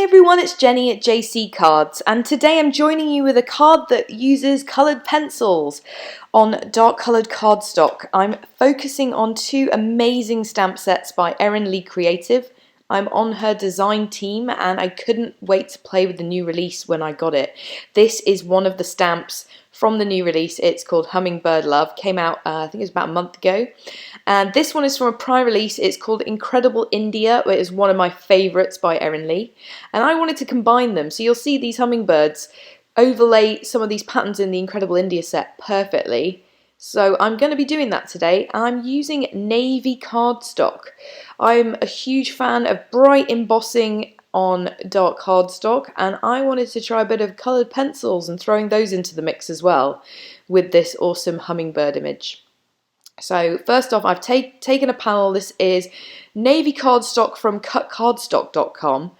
Hey everyone, it's Jenny at JC Cards, and today I'm joining you with a card that uses coloured pencils on dark coloured cardstock. I'm focusing on two amazing stamp sets by Erin Lee Creative. I'm on her design team and I couldn't wait to play with the new release when I got it. This is one of the stamps from the new release. It's called Hummingbird Love. Came out, I think it was about a month ago. And this one is from a prior release. It's called Incredible India. It is one of my favourites by Erin Lee. And I wanted to combine them. So you'll see these hummingbirds overlay some of these patterns in the Incredible India set perfectly. So I'm going to be doing that today. I'm using navy cardstock. I'm a huge fan of bright embossing on dark cardstock, and I wanted to try a bit of coloured pencils and throwing those into the mix as well with this awesome hummingbird image. So first off, I've taken a panel. This is navy cardstock from cutcardstock.com,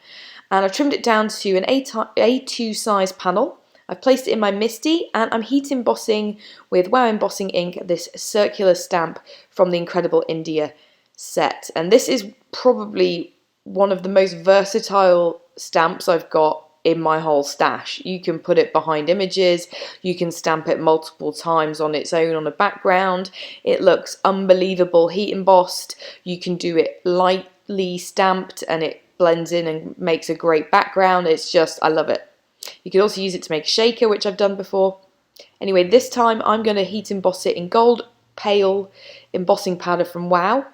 and I've trimmed it down to an A2 size panel. I've placed it in my MISTI, and I'm heat embossing with Wow Embossing ink this circular stamp from the Incredible India set. And this is probably one of the most versatile stamps I've got in my whole stash. You can put it behind images, you can stamp it multiple times on its own on a background. It looks unbelievable heat embossed. You can do it lightly stamped and it blends in and makes a great background. It's just, I love it. You can also use it to make a shaker, which I've done before. Anyway, this time I'm going to heat emboss it in gold pale embossing powder from Wow.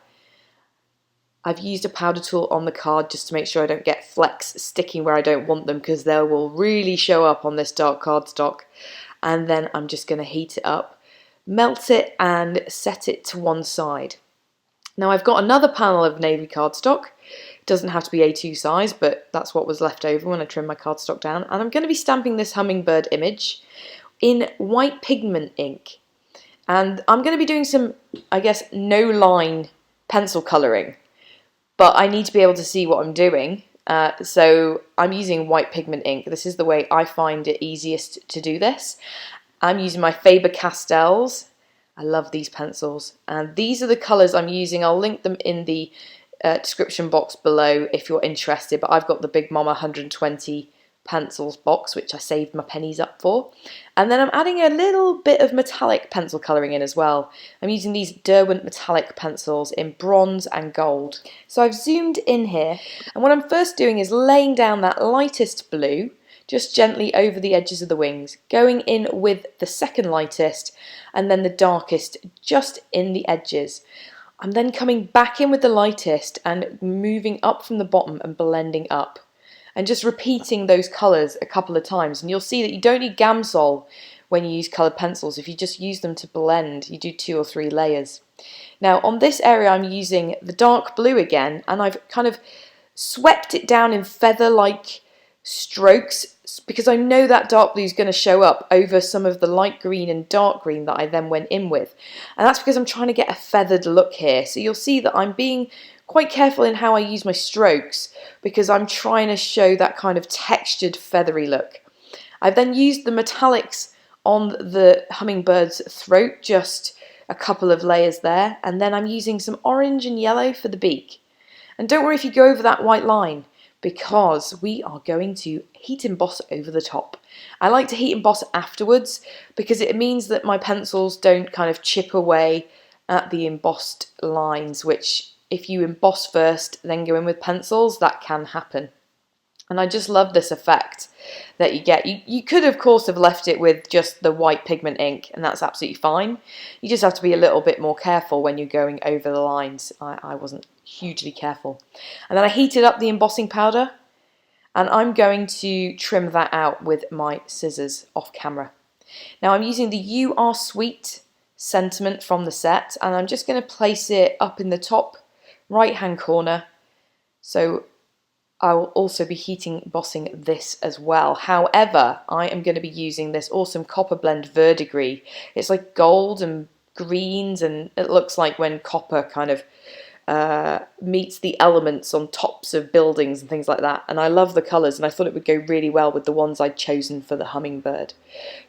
I've used a powder tool on the card just to make sure I don't get flecks sticking where I don't want them, because they will really show up on this dark cardstock. And then I'm just going to heat it up, melt it and set it to one side. Now I've got another panel of navy cardstock. It doesn't have to be A2 size, but that's what was left over when I trimmed my cardstock down. And I'm going to be stamping this hummingbird image in white pigment ink. And I'm going to be doing some, I guess, no line pencil colouring. But I need to be able to see what I'm doing, so I'm using white pigment ink. This is the way I find it easiest to do this. I'm using my Faber Castells. I love these pencils, and these are the colours I'm using. I'll link them in the description box below if you're interested, but I've got the Big Mama 120 pencils box, which I saved my pennies up for. And then I'm adding a little bit of metallic pencil colouring in as well. I'm using these Derwent metallic pencils in bronze and gold. So I've zoomed in here, and what I'm first doing is laying down that lightest blue just gently over the edges of the wings, going in with the second lightest and then the darkest just in the edges. I'm then coming back in with the lightest and moving up from the bottom and blending up, and just repeating those colours a couple of times. And you'll see that you don't need Gamsol when you use coloured pencils. If you just use them to blend, you do 2 or 3 layers. Now on this area I'm using the dark blue again, and I've kind of swept it down in feather-like strokes, because I know that dark blue is going to show up over some of the light green and dark green that I then went in with. And that's because I'm trying to get a feathered look here. So you'll see that I'm being quite careful in how I use my strokes, because I'm trying to show that kind of textured feathery look. I've then used the metallics on the hummingbird's throat, just a couple of layers there, and then I'm using some orange and yellow for the beak. And don't worry if you go over that white line, because we are going to heat emboss over the top. I like to heat emboss afterwards because it means that my pencils don't kind of chip away at the embossed lines, which if you emboss first then go in with pencils, that can happen. And I just love this effect that you get. You could of course have left it with just the white pigment ink, and that's absolutely fine. You just have to be a little bit more careful when you're going over the lines. I wasn't hugely careful. And then I heated up the embossing powder, and I'm going to trim that out with my scissors off camera. Now I'm using the You Are Sweet sentiment from the set, and I'm just going to place it up in the top right hand corner. So I will also be heating embossing this as well. However, I am going to be using this awesome copper blend verdigris. It's like gold and greens, and it looks like when copper kind of meets the elements on tops of buildings and things like that. And I love the colours, and I thought it would go really well with the ones I'd chosen for the hummingbird.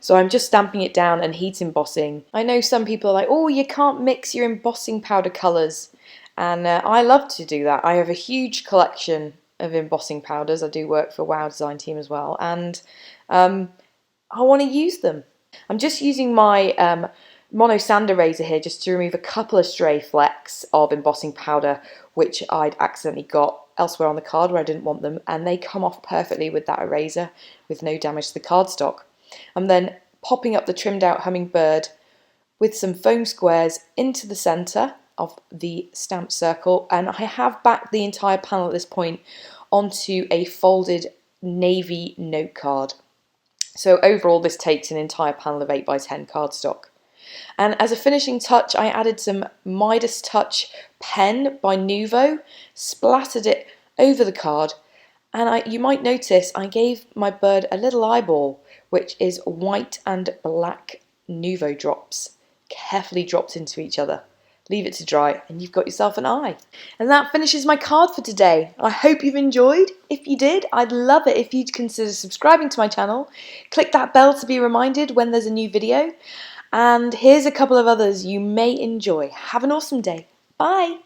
So I'm just stamping it down and heat embossing. I know some people are like, oh, you can't mix your embossing powder colours. And I love to do that. I have a huge collection of embossing powders. I do work for Wow Design Team as well, and I want to use them. I'm just using my mono sander razor here just to remove a couple of stray flecks of embossing powder which I'd accidentally got elsewhere on the card where I didn't want them, and they come off perfectly with that eraser with no damage to the cardstock. I'm then popping up the trimmed out Hummingbird with some foam squares into the centre of the stamp circle, and I have backed the entire panel at this point onto a folded navy note card. So overall this takes an entire panel of 8x10 cardstock. And as a finishing touch, I added some Midas Touch pen by Nuvo, splattered it over the card, and you might notice I gave my bird a little eyeball, which is white and black Nuvo drops, carefully dropped into each other. Leave it to dry and you've got yourself an eye. And that finishes my card for today. I hope you've enjoyed. If you did, I'd love it if you'd consider subscribing to my channel. Click that bell to be reminded when there's a new video. And here's a couple of others you may enjoy. Have an awesome day. Bye.